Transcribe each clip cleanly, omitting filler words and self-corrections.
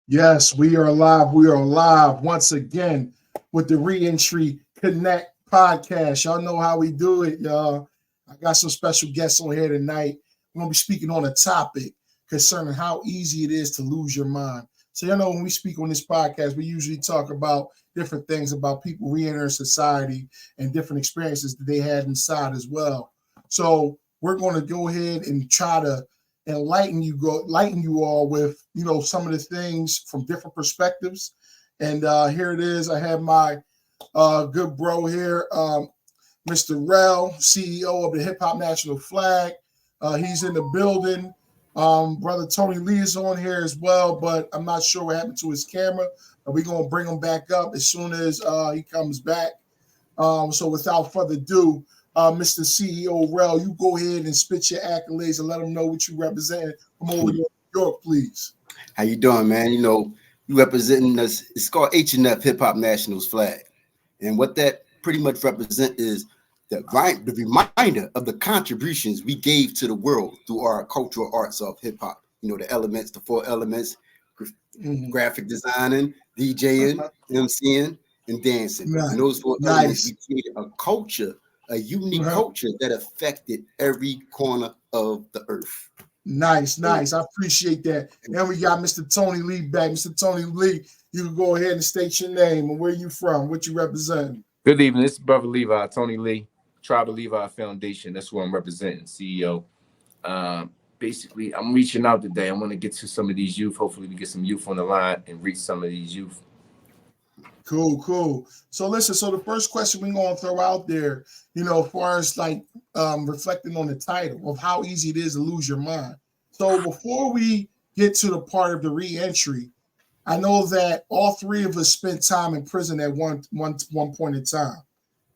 Yes, we are live. We are live once again with the Reentry Connect podcast. Y'all know how we do it, y'all. I got some special guests on here tonight. We're going to be speaking on a topic concerning how easy it is to lose your mind. So, you know, when we speak on this podcast, we usually talk about different things about people re-entering society and different experiences that they had inside as well. So, we're going to go ahead and try to enlighten you all with some of the things from different perspectives. And here it is. I have my good bro here, Mr. Rel, CEO of the Hip Hop National Flag. He's in the building. Brother Tony Lee is on here as well, but I'm not sure what happened to his camera. We're going to bring him back up as soon as he comes back. So without further ado, Mr. CEO Rel, you go ahead and spit your accolades and let them know what you represent from over New York, please. How you doing, man? You know, you representing us. It's called H&F Hip Hop Nationals Flag, and what that pretty much represent is the reminder of the contributions we gave to the world through our cultural arts of hip hop. You know, the elements, the four elements: graphic designing, DJing, MCing, and dancing. Nice. And those four elements, we created a culture, a unique culture that affected every corner of the earth. Nice. I appreciate that. Now we got Mr. Tony Lee back. Mr. Tony Lee, you can go ahead and state your name and where you from, what you represent. Good evening. This is Brother Levi, Tony Lee, Tribe of Levi Foundation. That's who I'm representing, CEO. Basically, I'm reaching out today. I want to get to some of these youth. Hopefully, we get some youth on the line and reach some of these youth. Cool. So listen, so the first question we're going to throw out there, as far as like reflecting on the title of how easy it is to lose your mind. So before we get to the part of the re-entry, I know that all three of us spent time in prison at one point in time.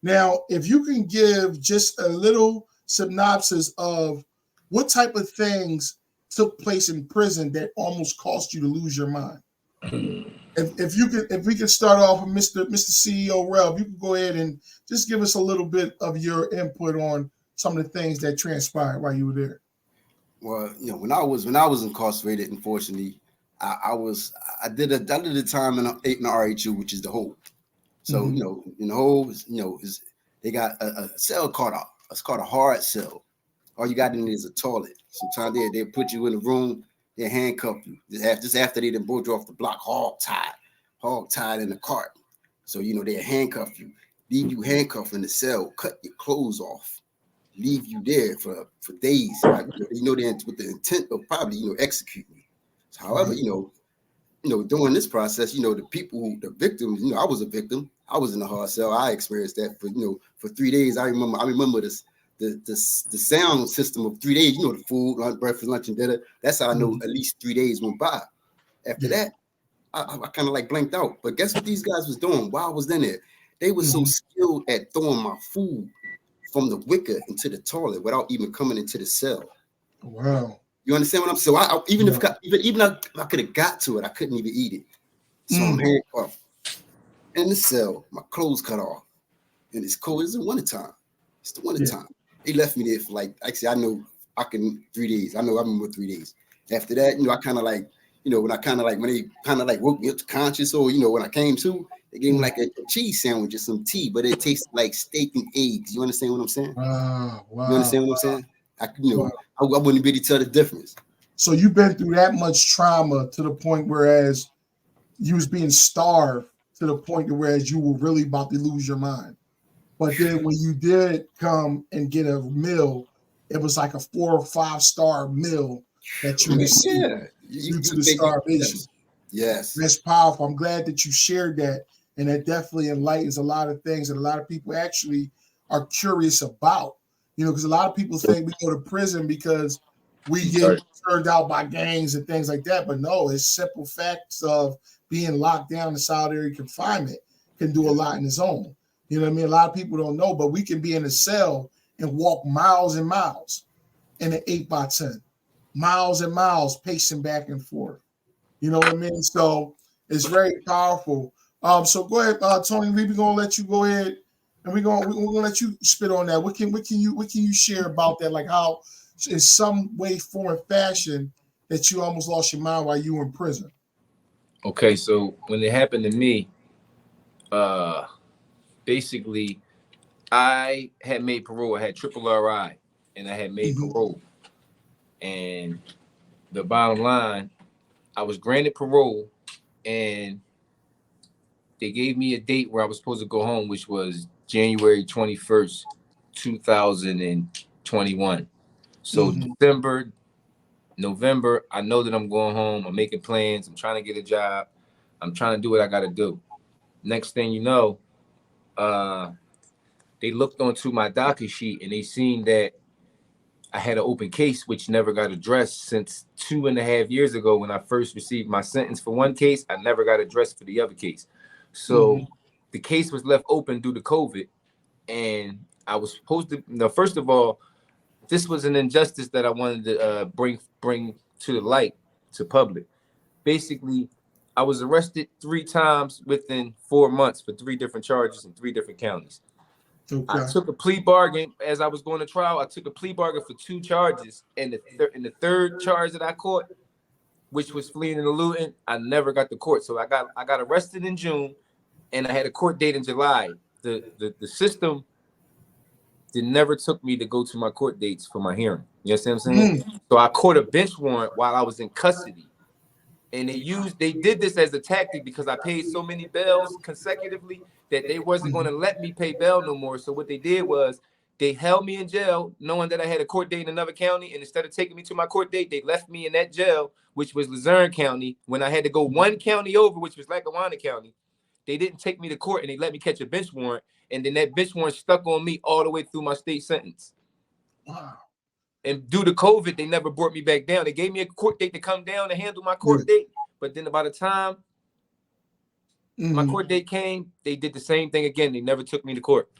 Now, if you can give just a little synopsis of what type of things took place in prison that almost cost you to lose your mind. If we could start off with Mr. CEO Rel, if you could go ahead and just give us a little bit of your input on some of the things that transpired while you were there. Well, when I was incarcerated, unfortunately, I did a time in the RHU, which is the hold. So in the hold, they got a cell it's called a hard cell. All you got in there is a toilet. Sometimes they put you in a room. They handcuff you just after they done brought you off the block, hog tied in the cart. So they handcuff you, leave you handcuffed in the cell, cut your clothes off, leave you there for days. Right? With the intent of probably execute you. So, however, during this process, the victims, I was a victim. I was in a hard cell. I experienced that for 3 days. I remember this. The sound system of 3 days, the food, breakfast, lunch, and dinner. That's how I know at least 3 days went by. After that, I kind of like blanked out. But guess what these guys was doing while I was in there? They were so skilled at throwing my food from the wicker into the toilet without even coming into the cell. Wow. You understand what I'm saying? So even if I could have got to it, I couldn't even eat it. So I'm handcuffed in the cell, my clothes cut off. And it's cold. It's the wintertime. It's the wintertime. They left me there for actually, I know I can 3 days. I know I remember 3 days. After that, I kind of when they kind of like woke me up to conscious, or when I came to, they gave me like a cheese sandwich or some tea, but it tasted like steak and eggs. You understand what I'm saying? Wow. You understand what I'm saying? I wouldn't be able to tell the difference. So you've been through that much trauma to the point whereas you was being starved to the point whereas you were really about to lose your mind. But then when you did come and get a meal, it was like a 4 or 5 star meal that you received due to the starvation. Yes. That's powerful. I'm glad that you shared that. And that definitely enlightens a lot of things that a lot of people actually are curious about. Because a lot of people think we go to prison because we get turned out by gangs and things like that. But no, it's simple facts of being locked down in solitary confinement can do a lot in its own. You know what I mean? A lot of people don't know, but we can be in a cell and walk miles and miles in an 8x10, miles and miles pacing back and forth. You know what I mean? So it's very powerful. So go ahead, Tony Lee. We're gonna let you go ahead, and we're gonna let you spit on that. What can you share about that? Like how, in some way, form, or fashion, that you almost lost your mind while you were in prison. Okay, so when it happened to me, basically I had made parole. I had triple RI, and I had made parole. And the bottom line, I was granted parole, and they gave me a date where I was supposed to go home, which was January 21st, 2021. So December, November, I know that I'm going home. I'm making plans. I'm trying to get a job. I'm trying to do what I got to do. Next thing you know, they looked onto my docket sheet and they seen that I had an open case, which never got addressed since 2.5 years ago when I first received my sentence for one case. I never got addressed for the other case. So the case was left open due to COVID. And I was supposed to, first of all, this was an injustice that I wanted to bring to the light, to public. Basically, I was arrested 3 times within 4 months for 3 different charges in 3 different counties. Okay. I took a plea bargain as I was going to trial. I took a plea bargain for 2 charges, and the third charge that I caught, which was fleeing and eluding, I never got to court. So I got arrested in June, and I had a court date in July. The system never took me to go to my court dates for my hearing. You understand what I'm saying? So I caught a bench warrant while I was in custody. And they did this as a tactic because I paid so many bails consecutively that they wasn't going to let me pay bail no more. So what they did was they held me in jail knowing that I had a court date in another county. And instead of taking me to my court date, they left me in that jail, which was Luzerne County. When I had to go 1 county over, which was Lackawanna County, they didn't take me to court and they let me catch a bench warrant. And then that bench warrant stuck on me all the way through my state sentence. Wow. And due to COVID, they never brought me back down. They gave me a court date to come down and handle my court date. But then by the time my court date came, they did the same thing again. They never took me to court.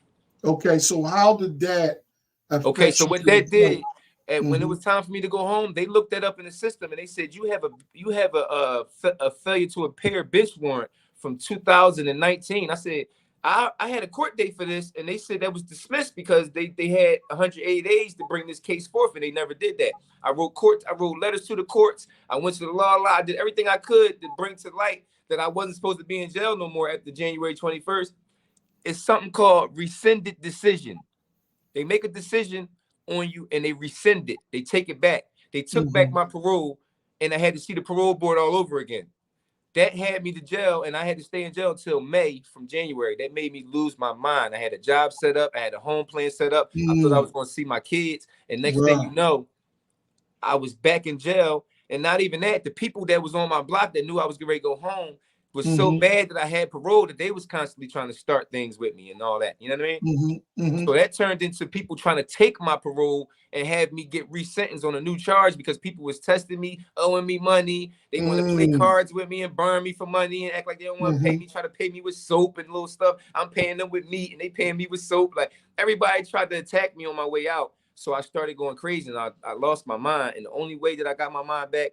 Okay, so how did that affect Okay, so what that did, and when it Mhm. was time for me to go home, they looked that up in the system and they said you have a failure to appear bench warrant from 2019. I said I had a court date for this, and they said that was dismissed because they had 180 days to bring this case forth, and they never did that. I wrote letters to the courts. I went to the law. I did everything I could to bring to light that I wasn't supposed to be in jail no more after January 21st. It's something called rescinded decision. They make a decision on you and they rescind it. They take it back. They took back my parole, and I had to see the parole board all over again. That had me to jail, and I had to stay in jail until May from January. That made me lose my mind. I had a job set up. I had a home plan set up. I thought I was going to see my kids. And next thing you know, I was back in jail. And not even that, the people that was on my block that knew I was getting ready to go home was so bad that I had parole that they was constantly trying to start things with me and all that. You know what I mean? So that turned into people trying to take my parole and have me get resentenced on a new charge because people was testing me, owing me money. They want to play cards with me and burn me for money and act like they don't want to pay me, try to pay me with soap and little stuff. I'm paying them with meat and they paying me with soap. Like everybody tried to attack me on my way out. So I started going crazy and I lost my mind. And the only way that I got my mind back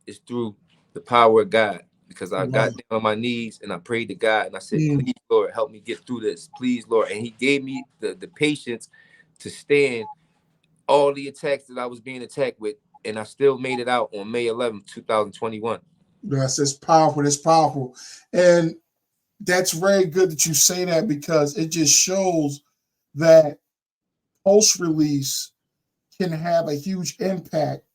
is through the power of God. Because I got down on my knees and I prayed to God and I said, please, Lord, help me get through this. Please, Lord. And he gave me the patience to stand all the attacks that I was being attacked with. And I still made it out on May 11th, 2021. Yes, it's powerful. It's powerful. And that's very good that you say that because it just shows that post-release can have a huge impact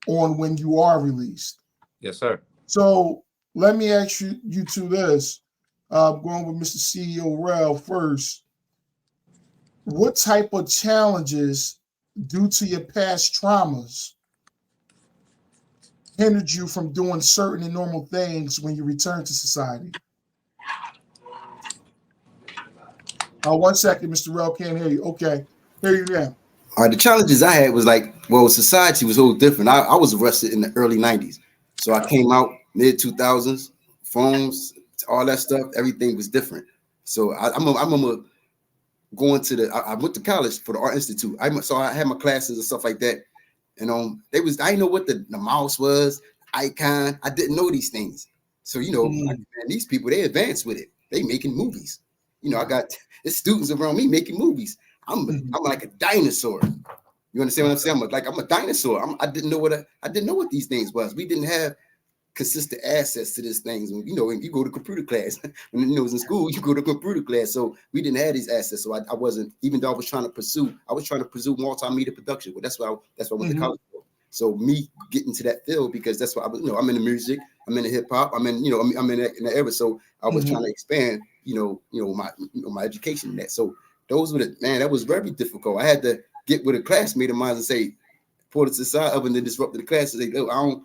on when you are released. Yes, sir. So let me ask you to this. Going with Mr. CEO Rel first. What type of challenges due to your past traumas hindered you from doing certain and normal things when you return to society? 1 second, Mr. Rel, can't hear you. Okay, hear you now. All right, the challenges I had was society was a little different. I was arrested in the early 90s. So I came out mid 2000s, phones, all that stuff, everything was different. So I remember going to I went to college for the Art Institute. So I had my classes and stuff like that. And I didn't know what the mouse was, icon. I didn't know these things. So, man, these people, they advanced with it. They making movies. I got students around me making movies. I'm like a dinosaur. You understand what I'm saying? I'm a dinosaur. I didn't know what these things was. We didn't have consistent access to these things. When, you know, when you go to computer class, when, you know, it was in school, you go to computer class. So we didn't have these access. So I wasn't, even though I was trying to pursue multimedia production. Well, that's what I went to college for. So me getting to that field, because that's what I was, you know, I'm in the music, I'm in the hip hop, I'm in, you know, I'm in the era. So I was trying to expand, my education in that. So those were that was very difficult. I had to get with a classmate of mine and say, pull it to the side of and then disrupt the class and say, oh,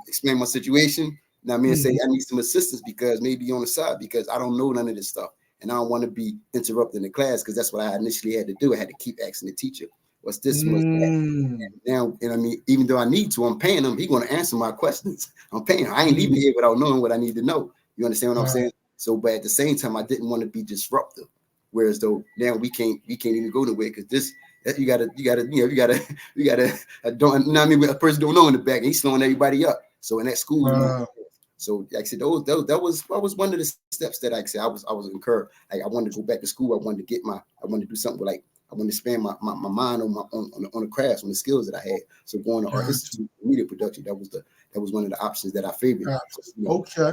explain my situation. Now, I say I need some assistance because maybe on the side, because I don't know none of this stuff. And I don't want to be interrupting the class, because that's what I initially had to do. I had to keep asking the teacher, what's this? What's that? And now, and I mean, even though I need to, I'm paying him. He's going to answer my questions. I'm paying him. I ain't leaving here without knowing what I need to know. You understand what I'm saying? So, but at the same time, I didn't want to be disruptive. Whereas though now we can't even go nowhere, because this, you gotta, a person don't know in the back, and he's slowing everybody up. So in that school, so like I said, that was one of the steps that I said I was encouraged. Like I wanted to go back to school. I wanted to do something like I wanted to expand my mind on the crafts, on the skills that I had. So going to Art Institute media production, that was one of the options that I favored. Okay,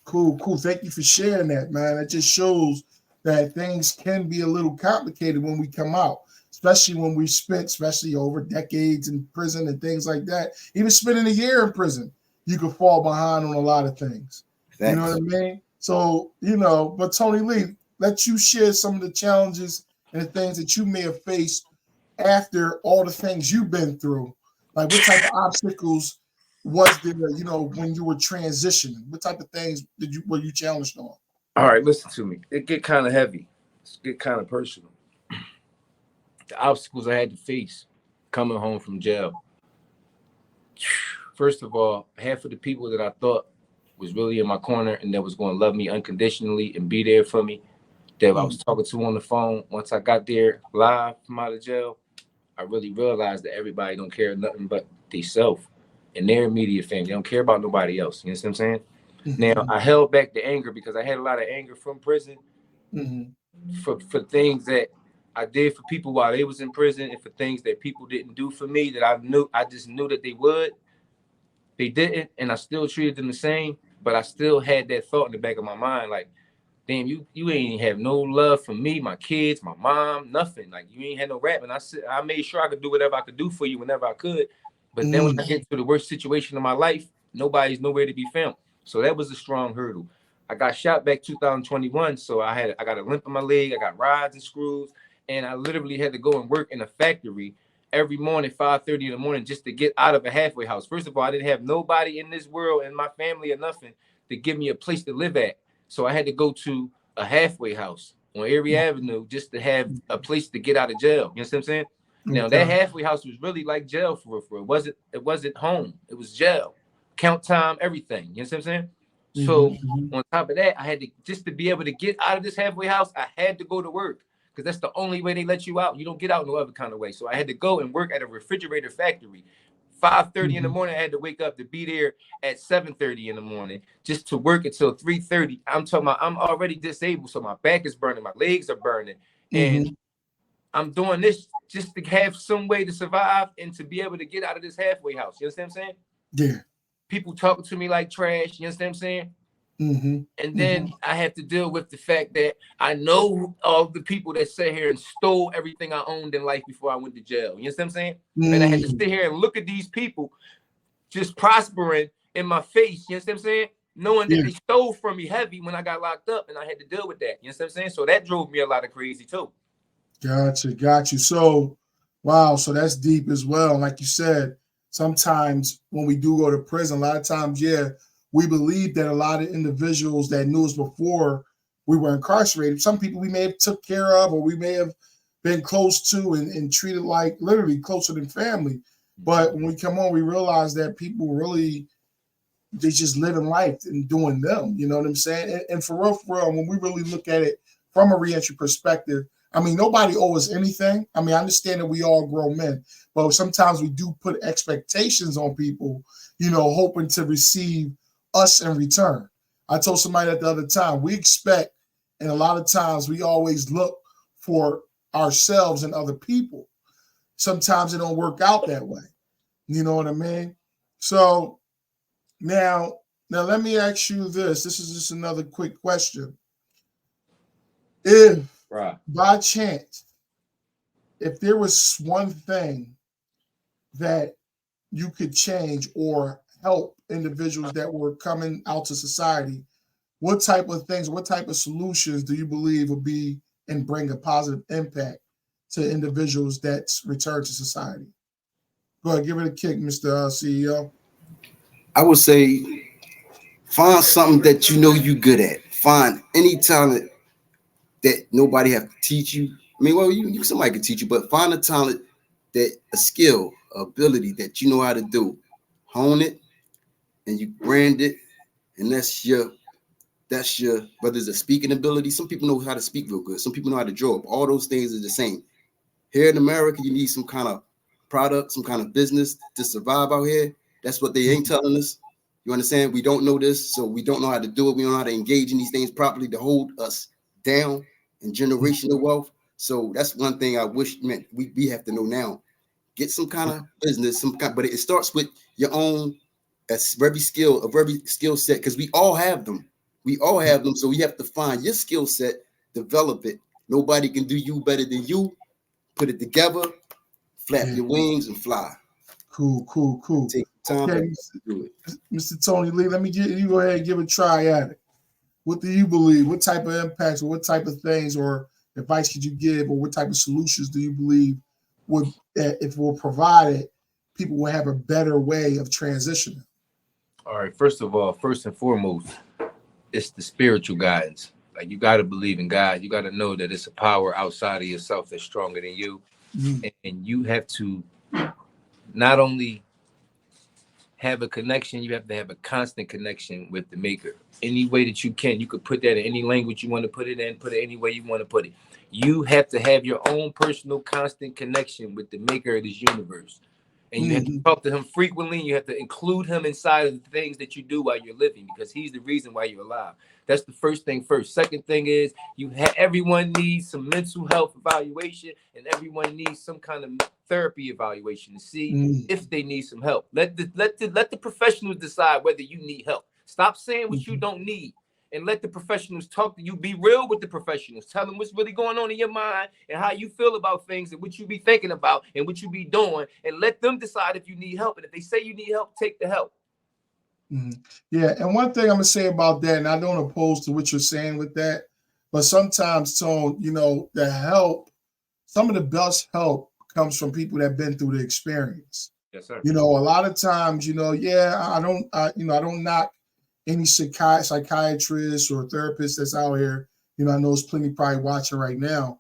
cool. Thank you for sharing that, man. It just shows that things can be a little complicated when we come out, especially when we spent, especially over decades in prison and things like that. Even spending a year in prison, you could fall behind on a lot of things. Thanks. You know what I mean? So, but Tony Lee, let you share some of the challenges and the things that you may have faced after all the things you've been through. Like what type of obstacles was there, when you were transitioning? What type of things were you challenged on? All right, listen to me. It get kind of heavy. It get kind of personal. The obstacles I had to face coming home from jail. First of all, half of the people that I thought was really in my corner and that was going to love me unconditionally and be there for me, that I was talking to on the phone, once I got there live from out of jail, I really realized that everybody don't care nothing but themselves and their immediate family. They don't care about nobody else. You know what I'm saying? Now, I held back the anger because I had a lot of anger from prison for things that I did for people while they was in prison, and for things that people didn't do for me that I just knew that they would. They didn't, and I still treated them the same, but I still had that thought in the back of my mind, like, damn, you ain't have no love for me, my kids, my mom, nothing. Like, you ain't had no rap. And I made sure I could do whatever I could do for you whenever I could. But then when I get to the worst situation of my life, nobody's nowhere to be found. So that was a strong hurdle. I got shot back 2021, so I got a limp in my leg, I got rods and screws, and I literally had to go and work in a factory every morning, 5:30 in the morning, just to get out of a halfway house. First of all, I didn't have nobody in this world and my family or nothing to give me a place to live at. So I had to go to a halfway house on Erie Avenue just to have a place to get out of jail. You know what I'm saying? Now that halfway house was really like jail for real. It wasn't home. It was jail. Count time, everything. You know what I'm saying? So on top of that, I had to, just to be able to get out of this halfway house, I had to go to work, because that's the only way they let you out. You don't get out no other kind of way. So I had to go and work at a refrigerator factory. 5:30 in the morning, I had to wake up to be there at 7:30 in the morning just to work until 3:30. I'm talking about, I'm already disabled, so my back is burning, my legs are burning, and I'm doing this just to have some way to survive and to be able to get out of this halfway house. You understand what I'm saying? Yeah. People talking to me like trash. You understand what I'm saying? And then I have to deal with the fact that I know all the people that sat here and stole everything I owned in life before I went to jail. You understand what I'm saying? And I had to sit here and look at these people just prospering in my face. You understand what I'm saying? Knowing that they stole from me heavy when I got locked up, and I had to deal with that. You understand what I'm saying? So that drove me a lot of crazy too. Got you. So, wow. So that's deep as well. Like you said, sometimes when we do go to prison, a lot of times, we believe that a lot of individuals that knew us before we were incarcerated, some people we may have took care of, or we may have been close to and treated like literally closer than family. But when we come on, we realize that people really, they just living life and doing them. You know what I'm saying? And for real, when we really look at it from a reentry perspective, I mean, nobody owes us anything. I mean, I understand that we all grown men, but sometimes we do put expectations on people, hoping to receive us in return. I told somebody that the other time, we expect, and a lot of times we always look for ourselves and other people. Sometimes it don't work out that way. You know what I mean? So Now, let me ask you this. This is just another quick question. If Right. by chance, if there was one thing that you could change or help individuals that were coming out to society, what type of things, what type of solutions do you believe would be and bring a positive impact to individuals that return to society? Go ahead, give it a kick, Mr. CEO. I would say find something that you know you good at. Find any talent that nobody have to teach you. I mean, well, you somebody can teach you, but find a talent, that a skill, ability that you know how to do. Hone it and you brand it, and that's your whether it's a speaking ability. Some people know how to speak real good. Some people know how to draw. All those things are the same. Here in America, you need some kind of product, some kind of business to survive out here. That's what they ain't telling us. You understand? We don't know this, so we don't know how to do it. We don't know how to engage in these things properly to hold us down in generational wealth. So that's one thing I wish meant we have to know now. Get some kind of business, but it starts with your own. That's very skill set, because we all have them. We all have them. So you have to find your skill set, develop it. Nobody can do you better than you. Put it together, flap your wings, and fly. Cool. Take time Okay, to do it. Mr. Tony Lee, let me get you go ahead and give a try at it. What do you believe? What type of impacts or what type of things or advice could you give, or what type of solutions do you believe would, if we're provided, people will have a better way of transitioning? All right. First and foremost, it's the spiritual guidance. Like, you got to believe in God. You got to know that it's a power outside of yourself that's stronger than you. And you have to not only have a connection, you have to have a constant connection with the maker. Any way that you can. You could put that in any language you want to put it in, put it any way you want to put it. You have to have your own personal constant connection with the maker of this universe. And you have to talk to him frequently. You have to include him inside of the things that you do while you're living, because he's the reason why you're alive. That's the first thing first. Second thing is everyone needs some mental health evaluation, and everyone needs some kind of therapy evaluation to see if they need some help. Let the professionals decide whether you need help. Stop saying what you don't need, and let the professionals talk to you. Be real with the professionals. Tell them what's really going on in your mind and how you feel about things and what you be thinking about and what you be doing, and let them decide if you need help. And if they say you need help, take the help. Yeah, and one thing I'm gonna say about that, and I don't oppose to what you're saying with that, but sometimes, Tone, the help, some of the best help comes from people that have been through the experience. Yes, sir. A lot of times, I don't knock any psychiatrist or therapist that's out here. I know there's plenty probably watching right now.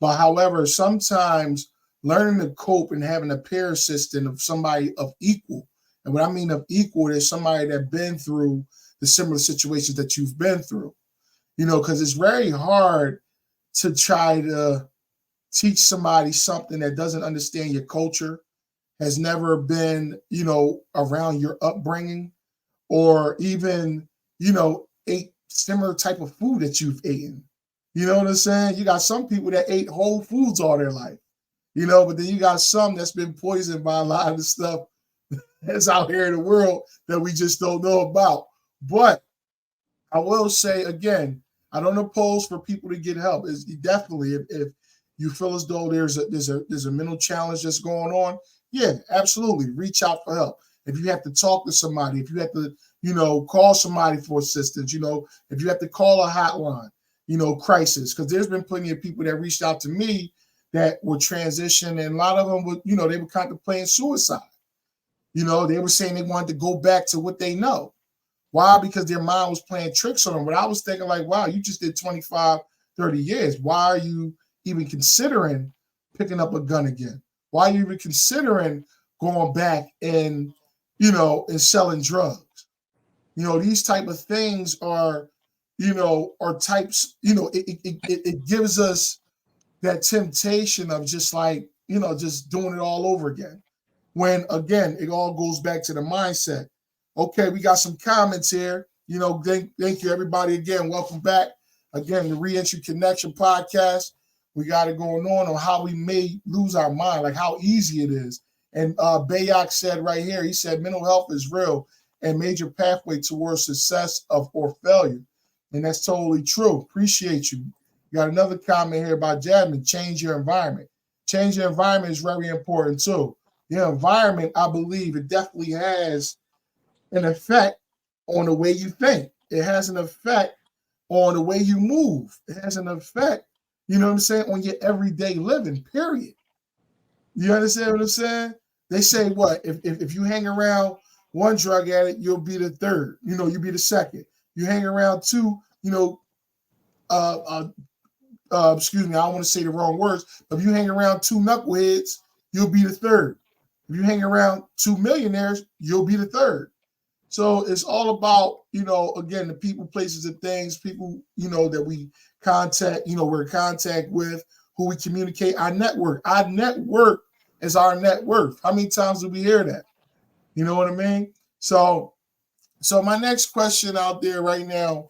But however, sometimes learning to cope and having a peer assistant of somebody of equal, and what I mean of equal is somebody that's been through the similar situations that you've been through, because it's very hard to try to teach somebody something that doesn't understand your culture, has never been, around your upbringing, or even, ate similar type of food that you've eaten. You know what I'm saying? You got some people that ate whole foods all their life, but then you got some that's been poisoned by a lot of the stuff that's out here in the world that we just don't know about. But I will say again, I don't oppose for people to get help. It's definitely, if you feel as though there's a mental challenge that's going on, yeah, absolutely, reach out for help. If you have to talk to somebody, if you have to, call somebody for assistance, if you have to call a hotline, crisis, because there's been plenty of people that reached out to me that were transitioned, and a lot of them would, they were contemplating suicide. They were saying they wanted to go back to what they know. Why? Because their mind was playing tricks on them. But I was thinking like, wow, you just did 25, 30 years. Why are you even considering picking up a gun again? Why are you even considering going back and, and selling drugs? These type of things are, are types, it gives us that temptation of just like, just doing it all over again. When, again, it all goes back to the mindset. Okay, we got some comments here. Thank you, everybody. Again, welcome back. Again, the Reentry Connection podcast. We got it going on how we may lose our mind, like how easy it is. And Bayak said right here, he said, mental health is real. and major pathway towards success or failure. And that's totally true. Appreciate you. You got another comment here about Jasmine. Change your environment. Change your environment is very important too. Your environment, I believe, it definitely has an effect on the way you think. It has an effect on the way you move. It has an effect, you know what I'm saying, on your everyday living, period. You understand what I'm saying? They say what? If you hang around one drug addict, you'll be the third. You know, you'll be the second. You hang around two, you know, excuse me, I don't want to say the wrong words, but if you hang around two knuckleheads, you'll be the third. If you hang around two millionaires, you'll be the third. So it's all about, you know, again, the people, places, and things, people, you know, that we contact, you know, we're in contact with, who we communicate, our network. Our network is our net worth. How many times do we hear that? You know what I mean? So my next question out there right now,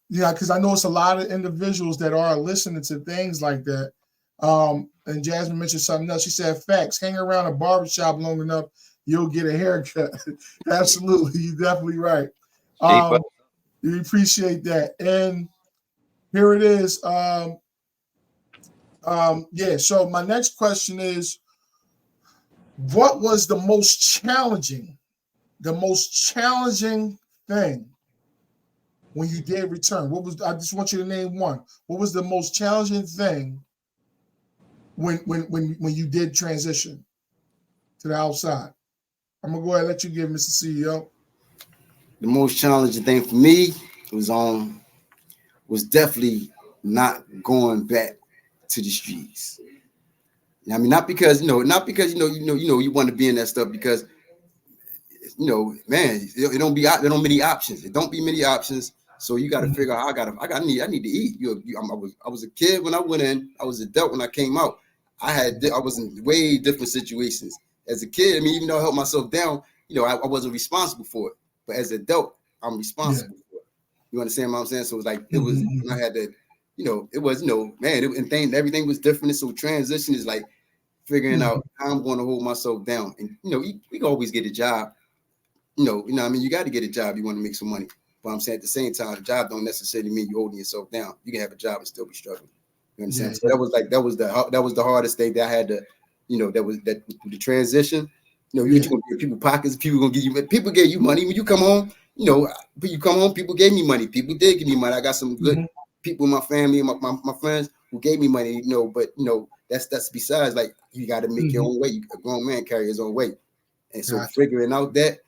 yeah, because I know it's a lot of individuals that are listening to things like that. And Jasmine mentioned something else. She said, facts, hang around a barbershop long enough, you'll get a haircut. Absolutely. You're definitely right. We appreciate that. And here it is. Yeah, so my next question is, what was the most challenging thing when you did return? What was, I just want you to name one. What was the most challenging thing when you did transition to the outside? I'm gonna go ahead and let you give, Mr. CEO. The most challenging thing for me was definitely not going back to the streets. I mean, not because you want to be in that stuff, because man, it don't be many options. It don't be many options. So you got to figure out, I need to eat. I was a kid when I went in. I was an adult when I came out. I was in way different situations. As a kid, I mean, even though I held myself down, I wasn't responsible for it. But as an adult, I'm responsible for it. You understand what I'm saying? So it was like, it was, I had to, it was, man, everything was different. So transition is like figuring out how I'm going to hold myself down. And, we can always get a job. I mean, you got to get a job. You want to make some money. But I'm saying at the same time, a job don't necessarily mean you're holding yourself down. You can have a job and still be struggling. You understand? So that was the hardest thing that I had to, the transition. You gonna give people pockets. People gave you money when you come home. People gave me money. People did give me money. I got some good people in my family, my friends who gave me money. But that's besides. Like, you got to make your own way. A grown man carry his own weight, and so figuring out that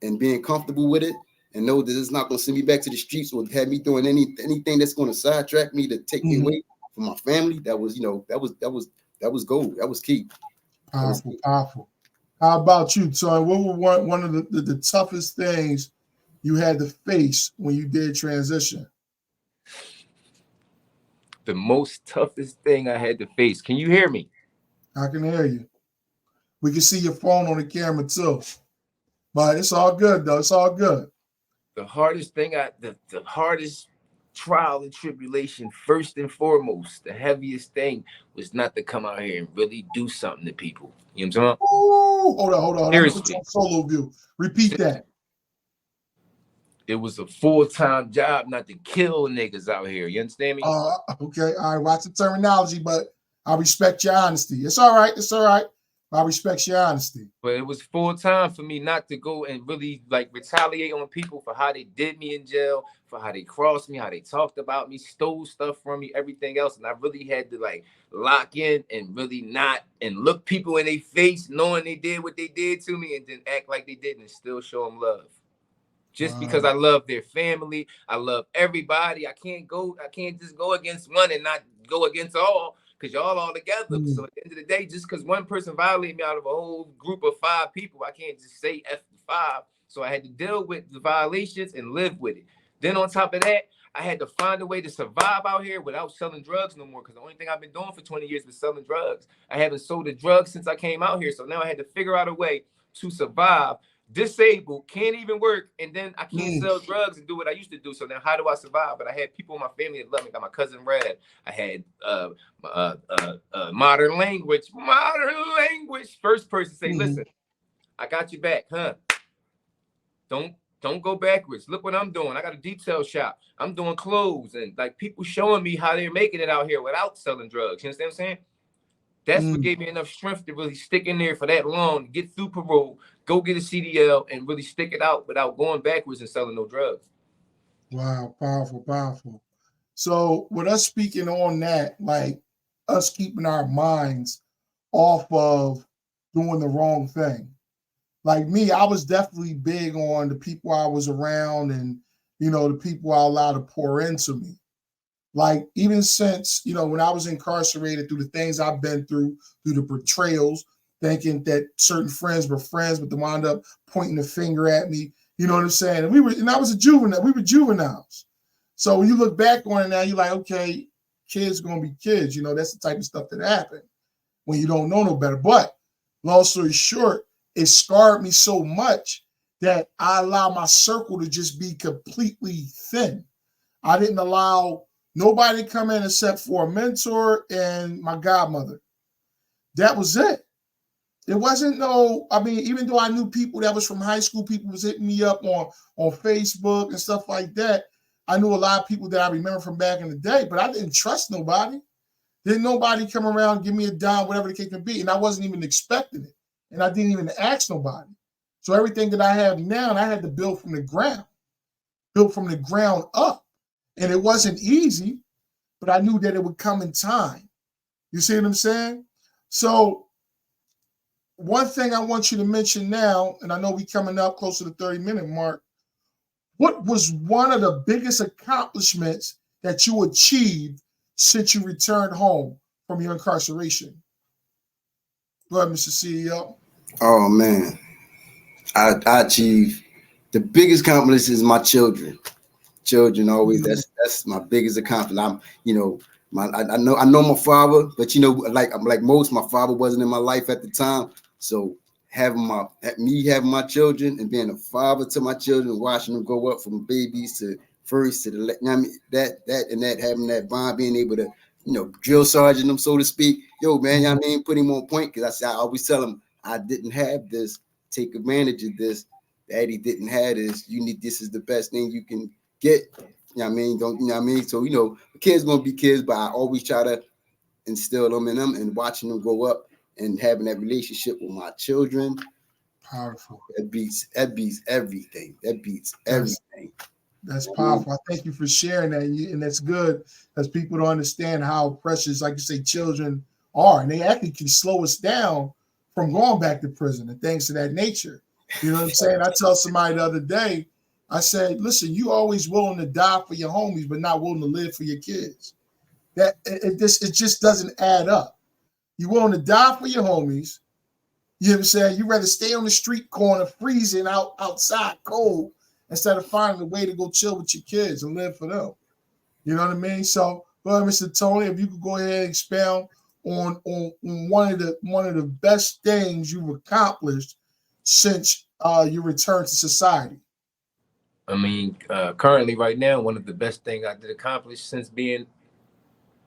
and being comfortable with it, and know that it's not going to send me back to the streets or have me doing anything that's going to sidetrack me to take me away from my family. That was gold. That was key. Powerful. How about you, Tony? What were one of the toughest things you had to face when you did transition? The most toughest thing I had to face. Can you hear me? I can hear you. We can see your phone on the camera too. But it's all good, though. It's all good. The hardest thing, the hardest trial and tribulation, first and foremost, the heaviest thing was not to come out here and really do something to people. You know what I'm talking about? Hold on. Seriously. Solo view. Repeat that. It was a full-time job not to kill niggas out here. You understand me? Okay. All right. Watch the terminology, but I respect your honesty. It's all right. I respect your honesty. But it was full time for me not to go and really retaliate on people for how they did me in jail, for how they crossed me, how they talked about me, stole stuff from me, everything else. And I really had to lock in and really not and look people in their face, knowing they did what they did to me, and then act like they didn't and still show them love. Just because I love their family, I love everybody. I can't just go against one and not go against all. Because y'all all together. So at the end of the day, just because one person violated me out of a whole group of 5 people, I can't just say F the 5. So I had to deal with the violations and live with it. Then on top of that, I had to find a way to survive out here without selling drugs no more. Because the only thing I've been doing for 20 years was selling drugs. I haven't sold a drug since I came out here. So now I had to figure out a way to survive. Disabled, can't even work, and then I can't sell drugs and do what I used to do. So now how do I survive? But I had people in my family that love me. I got my cousin Red. I had modern language. First person say, listen, I got you back, huh? Don't go backwards. Look what I'm doing. I got a detail shop. I'm doing clothes and like people showing me how they're making it out here without selling drugs. You understand what I'm saying? That's what gave me enough strength to really stick in there for that long, get through parole, go get a CDL, and really stick it out without going backwards and selling no drugs. Wow, powerful, powerful. So with us speaking on that, like us keeping our minds off of doing the wrong thing. Like me, I was definitely big on the people I was around and, the people I allowed to pour into me. Like even since, when I was incarcerated, through the things I've been through the betrayals, thinking that certain friends were friends, but they wound up pointing the finger at me. You know what I'm saying? And I was a juvenile. We were juveniles. So when you look back on it now, you're like, okay, kids are gonna be kids. That's the type of stuff that happened when you don't know no better. But long story short, it scarred me so much that I allowed my circle to just be completely thin. I didn't allow nobody to come in except for a mentor and my godmother. That was it. It wasn't even though I knew people that was from high school, people was hitting me up on Facebook and stuff like that. I knew a lot of people that I remember from back in the day, but I didn't trust nobody. Didn't nobody come around, give me a dime, whatever the case may be. And I wasn't even expecting it. And I didn't even ask nobody. So everything that I have now, I had to build from the ground up. And it wasn't easy, but I knew that it would come in time. You see what I'm saying? So one thing I want you to mention now, and I know we're coming up close to the 30-minute mark, what was one of the biggest accomplishments that you achieved since you returned home from your incarceration? Go ahead, Mr. CEO. Oh man, I achieved the biggest accomplishment is my children. Children always that's my biggest accomplishment. I know my father, but like most, my father wasn't in my life at the time. So having my children and being a father to my children, watching them grow up from babies to first to that having that bond, being able to drill sergeant them, so to speak. Yo, man, put him on point, because I always tell him I didn't have this. Take advantage of this. Daddy didn't have this. This is the best thing you can get. So the kids gonna be kids, but I always try to instill them in them and watching them grow up and having that relationship with my children. Powerful. That beats everything. That beats everything. That's powerful. I thank you for sharing that, and that's good, because people don't understand how precious, like you say, children are, and they actually can slow us down from going back to prison and things of that nature. You know what I'm saying? I tell somebody the other day, I said, listen, you always willing to die for your homies, but not willing to live for your kids. That it just doesn't add up. You're willing to die for your homies. You know what I'm saying? You'd rather stay on the street corner freezing outside cold instead of finding a way to go chill with your kids and live for them. You know what I mean? So go ahead, Mr. Tony, if you could go ahead and expound on one of the best things you've accomplished since you returned to society. Currently right now, one of the best things I did accomplish since being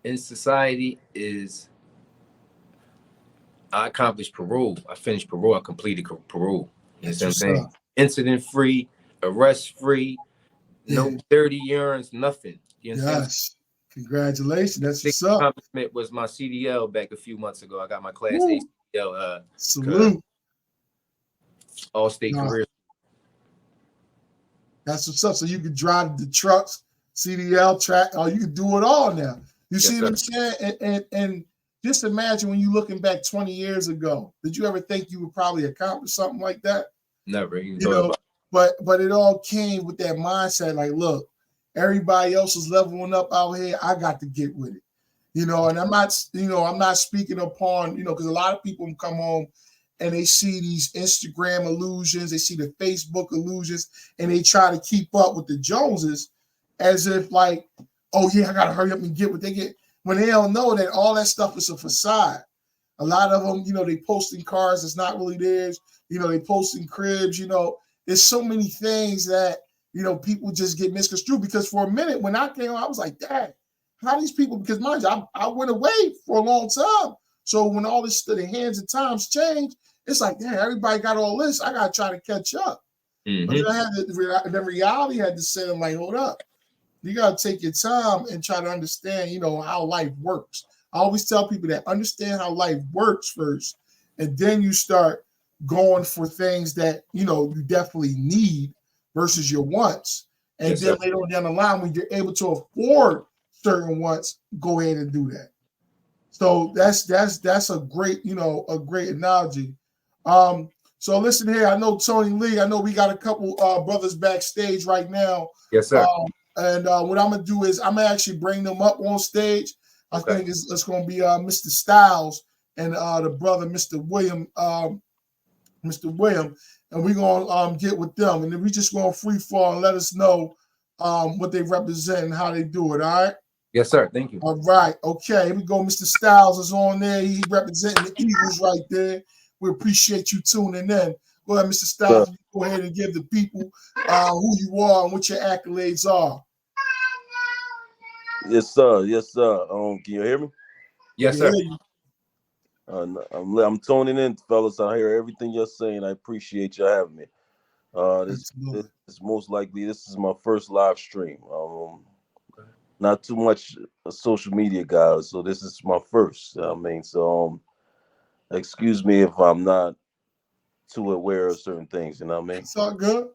in society is I accomplished parole. I finished parole. I completed parole. You know what I'm saying? Incident free, arrest free, no dirty urines, nothing. You know yes. Congratulations. That's what's up. Accomplishment was my CDL back a few months ago. I got my Class A CDL. Salute. All-state career. That's what's up. So you can drive the trucks, CDL, track, you can do it all now. You see what I'm saying? And just imagine when you're looking back 20 years ago, did you ever think you would probably accomplish something like that? Never. But it all came with that mindset, like, look, everybody else is leveling up out here. I got to get with it. And I'm not speaking upon, because a lot of people come home and they see these Instagram illusions, they see the Facebook illusions, and they try to keep up with the Joneses as if like, oh yeah, I gotta hurry up and get what they get, when they don't know that all that stuff is a facade. A lot of them, they posting cars that's not really theirs. They posting cribs. There's so many things that people just get misconstrued. Because for a minute when I came, I was like, Dad, how these people? Because mind you, I went away for a long time. So when all this, the hands and times change, it's like, damn, everybody got all this. I gotta try to catch up. But then the reality had to set them like, hold up. You got to take your time and try to understand, how life works. I always tell people that understand how life works first, and then you start going for things that, you definitely need versus your wants. And then later on down the line, when you're able to afford certain wants, go ahead and do that. So that's a great, a great analogy. So listen here, I know Tony Lee, I know we got a couple brothers backstage right now. Yes, sir. And what I'm gonna do is I'm gonna actually bring them up on stage. I think it's gonna be Mr. Styles and the brother Mr. William, and we're gonna get with them, and then we just gonna free fall and let us know what they represent and how they do it. All right. Yes, sir. Thank you. All right. Okay. Here we go. Mr. Styles is on there. He representing the Eagles right there. We appreciate you tuning in. Go ahead, Mr. Styles. Go ahead and give the people who you are and what your accolades are. Yes, sir. Yes, sir. Can you hear me? Yes, sir. I'm tuning in, fellas. I hear everything you're saying. I appreciate you having me. This most likely this is my first live stream. Not too much a social media guy, so this is my first. Excuse me if I'm not too aware of certain things. You know what I mean? It's all good.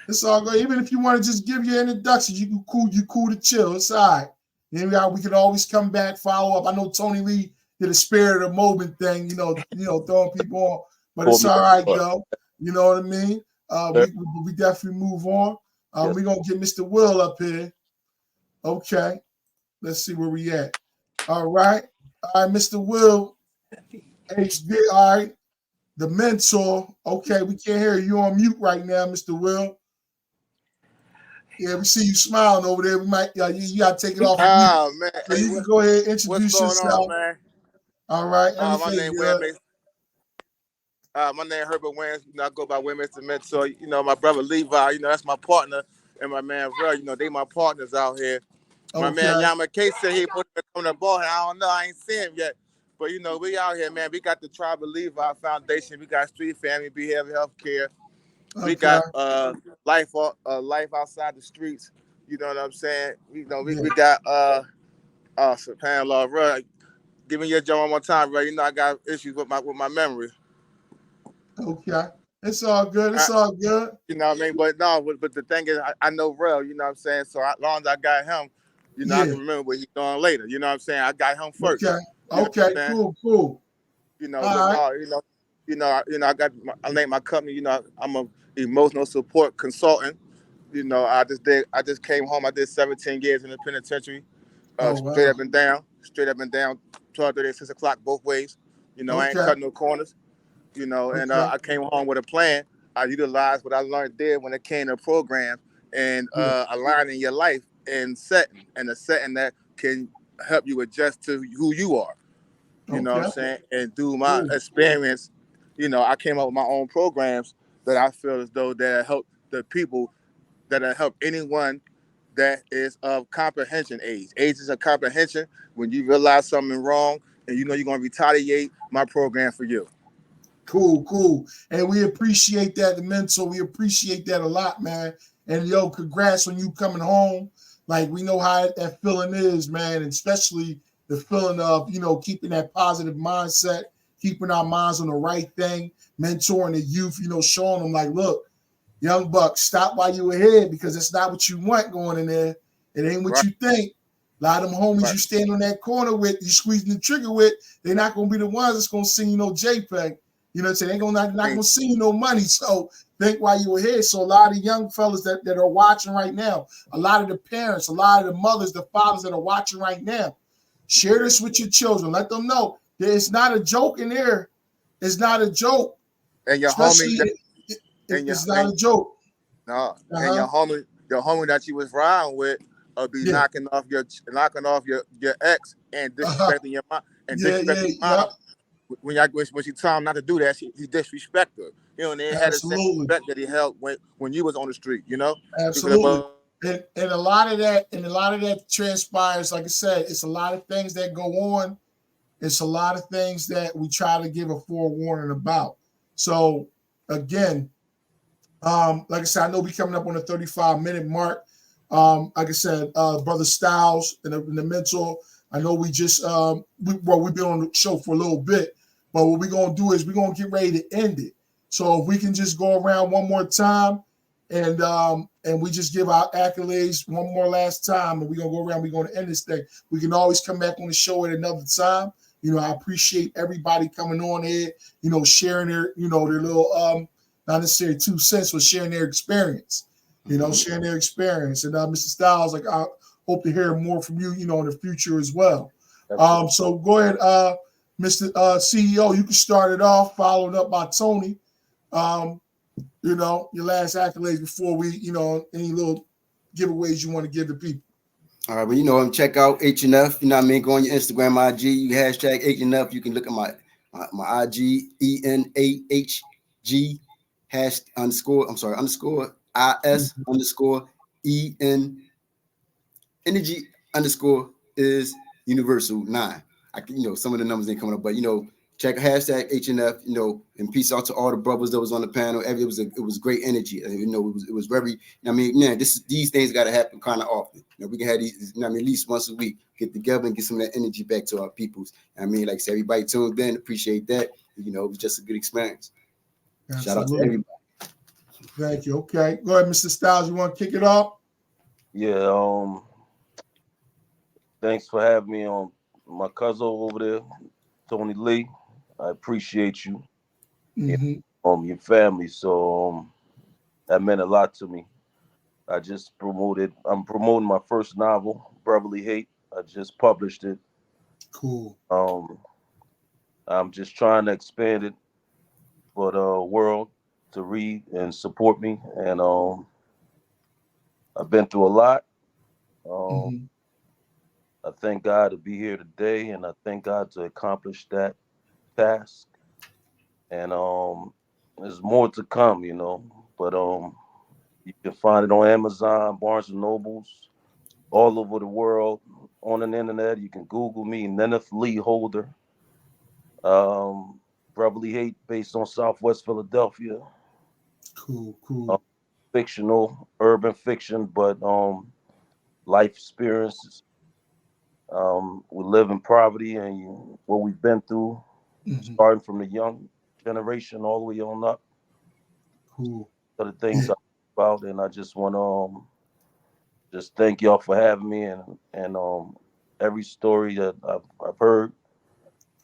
It's all good. Even if you want to just give your introduction, you cool to chill. It's all right. Then we can always come back, follow up. I know Tony Lee did a spirit of the moment thing, throwing people on, but it's all right, though. You know what I mean? We definitely move on. We're gonna get Mr. Will up here. Okay, let's see where we at. All right, Mr. Will, HD. All right, the mentor. Okay, we can't hear you. You're on mute right now, Mr. Will. Yeah, we see you smiling over there. We might, you gotta take it off. Oh man, so you can go ahead and introduce yourself, on, man. All right, my name Wimmy. My name Herbert Wayans. I go by Wimmy the mentor. My brother Levi. That's my partner, and my man Vel. They my partners out here. My man Yama K said he put me on the ball. I don't know. I ain't seen him yet. But, we out here, man. We got the Tribe of Levi Foundation. We got Street Family Behavioral Health Care. We got life outside the streets. You know what I'm saying? We got SubhanAllah, bro. Give me your job one more time, bro. I got issues with my memory. Okay. It's all good. It's all good. You know what I mean? But the thing is, I know Rel, you know what I'm saying? So as long as I got him, I can remember what he's doing later. You know what I'm saying? I got him first. Okay. Cool. I named my company, I'm a emotional support consultant. I just came home. I did 17 years in the penitentiary. Straight up and down, 12:30, 6 o'clock both ways. I ain't cutting no corners. And I came home with a plan. I utilized what I learned there when it came to programs and aligning your life and setting, and a setting that can help you adjust to who you are. You know what I'm saying? And through my experience, I came up with my own programs that I feel as though that help the people, that help anyone that is of comprehension age. Age is a comprehension. When you realize something wrong and you're going to retaliate, my program for you. Cool. And we appreciate that, the mentor. We appreciate that a lot, man. And congrats on you coming home. Like, we know how that feeling is, man, and especially the feeling of, keeping that positive mindset, keeping our minds on the right thing, mentoring the youth, showing them like, look, young buck, stop while you ahead, because it's not what you want going in there. It ain't what you think. A lot of them homies you stand on that corner with, you squeezing the trigger with, they're not going to be the ones that's going to send you no JPEG. You know what I'm saying? They're not going to send you no money. So think while you're ahead. So a lot of young fellas that are watching right now, a lot of the parents, a lot of the mothers, the fathers that are watching right now, share this with your children. Let them know that it's not a joke in there. It's not a joke. And your homie, it's not a joke. No, and your homie that you was riding with be knocking off your ex and disrespecting your mom and disrespecting your mom. When she told him not to do that, he disrespected her. And they had a respect that he held when you was on the street. Absolutely. And a lot of that transpires. Like I said, it's a lot of things that go on. It's a lot of things that we try to give a forewarning about. So again, Like I said, I know we coming up on the 35-minute mark. Like I said, Brother Styles and the mentor. I know we just we've been on the show for a little bit, but what we're gonna do is we're gonna get ready to end it. So if we can just go around one more time and we just give our accolades one more last time, and we're gonna go around, we're gonna end this thing. We can always come back on the show at another time. I appreciate everybody coming on here, sharing their, their little not necessarily 2 cents, but sharing their experience, sharing their experience. And Mr. Styles, like, I hope to hear more from you, in the future as well. So go ahead, Mr. CEO, you can start it off, followed up by Tony. Your last accolades before we, any little giveaways you want to give the people. All right, well, check out HNF. You know what I mean? Go on your Instagram, IG, you hashtag HNF. You can look at my IG, ENAHG _IS _EN energy _ universal 9. I can, some of the numbers ain't coming up, but check hashtag HNF, and peace out to all the brothers that was on the panel. It was great energy. It was very, these things got to happen kind of often. We can have these, at least once a week, get together and get some of that energy back to our peoples. Like I said, everybody tuned in, appreciate that. It was just a good experience. Absolutely. Shout out to everybody. Thank you. Okay. Go ahead, Mr. Styles. You want to kick it off? Yeah. Thanks for having me on. My cousin over there, Tony Lee. I appreciate you. Mm-hmm. Your family. So that meant a lot to me. I'm promoting my first novel, Brotherly Hate. I just published it. Cool. I'm just trying to expand it for the world to read and support me. And I've been through a lot. I thank God to be here today, and I thank God to accomplish that task. And there's more to come, but you can find it on Amazon, Barnes and Nobles, all over the world, on the internet. You can Google me, Neneth Lee Holder. Brotherly Hate, based on Southwest Philadelphia. Cool. Fictional, urban fiction, but life experiences. We live in poverty, and what we've been through, starting from the young generation all the way on up. Cool. So the things I'm about, and I just want to just thank y'all for having me, and every story that I've heard.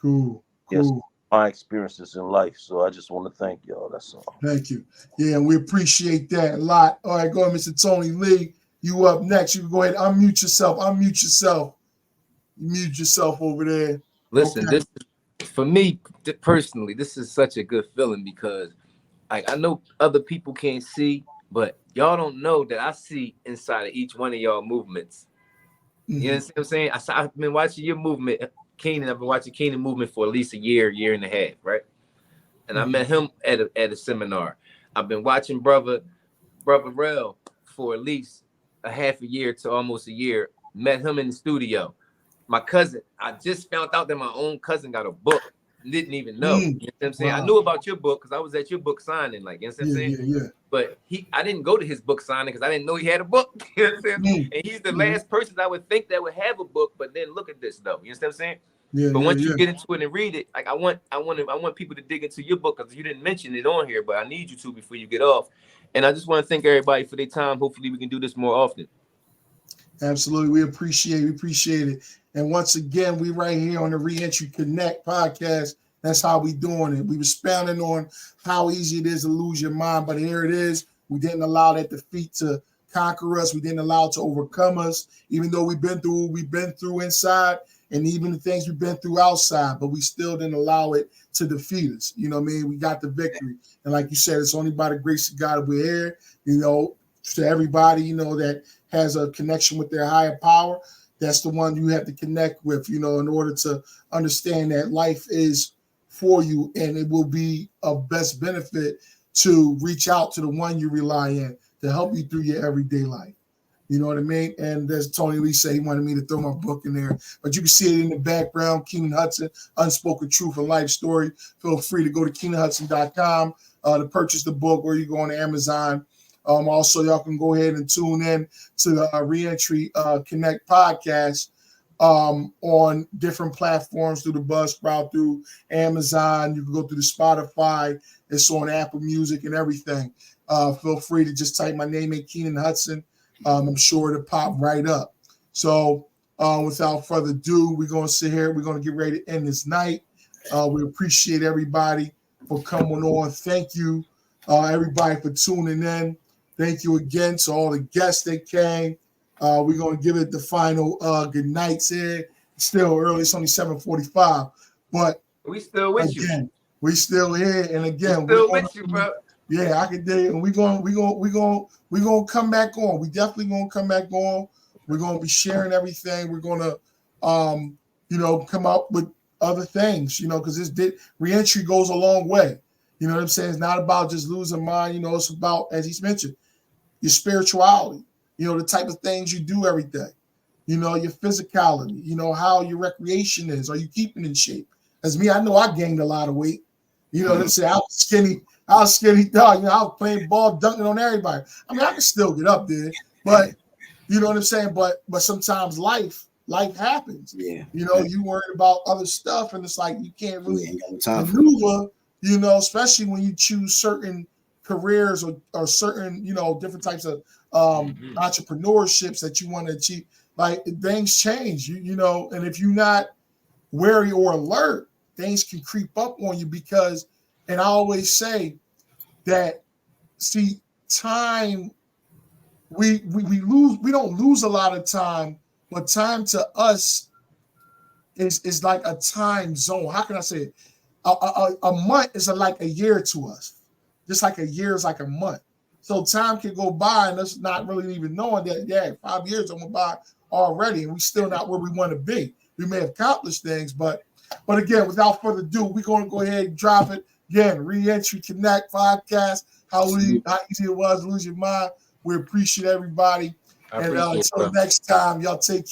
Cool. Yes, my experiences in life. So I just want to thank y'all. That's all. Thank you. Yeah, we appreciate that a lot. All right, go ahead, Mr. Tony Lee. You up next. You can go ahead and unmute yourself. You mute yourself over there. Listen, this for me personally, this is such a good feeling because I know other people can't see, but y'all don't know that I see inside of each one of y'all movements. You know what I'm saying? I've been watching your movement, Keenan. I've been watching Keenan movement for at least a year and a half, right? And I met him at a seminar. I've been watching brother Rel for at least a half a year to almost a year. Met him in the studio. My cousin, I just found out that my own cousin got a book. Didn't even know. You know what I'm saying? Wow. I knew about your book because I was at your book signing, you know what I'm saying? Yeah. But I didn't go to his book signing because I didn't know he had a book. You know what I'm saying? And he's the last person I would think that would have a book. But then look at this though. You know what I'm saying? But once you get into it and read it, I want people to dig into your book because you didn't mention it on here, but I need you to before you get off. And I just want to thank everybody for their time. Hopefully we can do this more often. Absolutely. We appreciate it. And once again, we right here on the Reentry Connect podcast. That's how we doing it. We was expounding on how easy it is to lose your mind, but here it is. We didn't allow that defeat to conquer us. We didn't allow it to overcome us, even though we've been through inside and even the things we've been through outside, but we still didn't allow it to defeat us. You know what I mean? We got the victory. And like you said, it's only by the grace of God that we're here, to everybody, that has a connection with their higher power. That's the one you have to connect with, in order to understand that life is for you and it will be of best benefit to reach out to the one you rely on to help you through your everyday life. You know what I mean? And as Tony Lee said, he wanted me to throw my book in there. But you can see it in the background, Keenan Hudson, Unspoken Truth and Life Story. Feel free to go to KeenanHudson.com to purchase the book, or you go on Amazon. Also, y'all can go ahead and tune in to the Reentry Connect podcast on different platforms through the Buzzsprout, through Amazon. You can go through the Spotify. It's on Apple Music and everything. Feel free to just type my name in, Keenan Hudson. I'm sure it'll pop right up. So without further ado, we're going to sit here. We're going to get ready to end this night. We appreciate everybody for coming on. Thank you, everybody, for tuning in. Thank you again to all the guests that came. We're going to give it the final good nights here. It's still early. It's only 7:45. But we still with you. We still here. And again, we're still with you, bro. Yeah, I can do it. And we're gonna come back on. We definitely gonna come back on. We're gonna be sharing everything. We're gonna come up with other things, because this reentry goes a long way. You know what I'm saying? It's not about just losing mind, it's about, as he's mentioned, your spirituality, the type of things you do every day, your physicality, how your recreation is. Are you keeping in shape? As me, I know I gained a lot of weight. You know what I'm saying? I was skinny dog. I was playing ball, dunking on everybody. I mean, I can still get up there, but you know what I'm saying? But sometimes life happens. Yeah. You worried about other stuff, and it's like you can't really maneuver, especially when you choose certain careers or certain, different types of entrepreneurships that you want to achieve. Like, things change, and if you're not wary or alert, things can creep up on you because, and I always say that, see, time, we don't lose a lot of time, but time to us is like a time zone. How can I say it? A month is like a year to us, just like a year is like a month. So time can go by and us not really even knowing that, 5 years are going by already, and we still not where we want to be. We may have accomplished things, but again, without further ado, we're going to go ahead and drop it. Again, Reentry Connect podcast, how easy it was to lose your mind. We appreciate everybody. And until next time, y'all take care.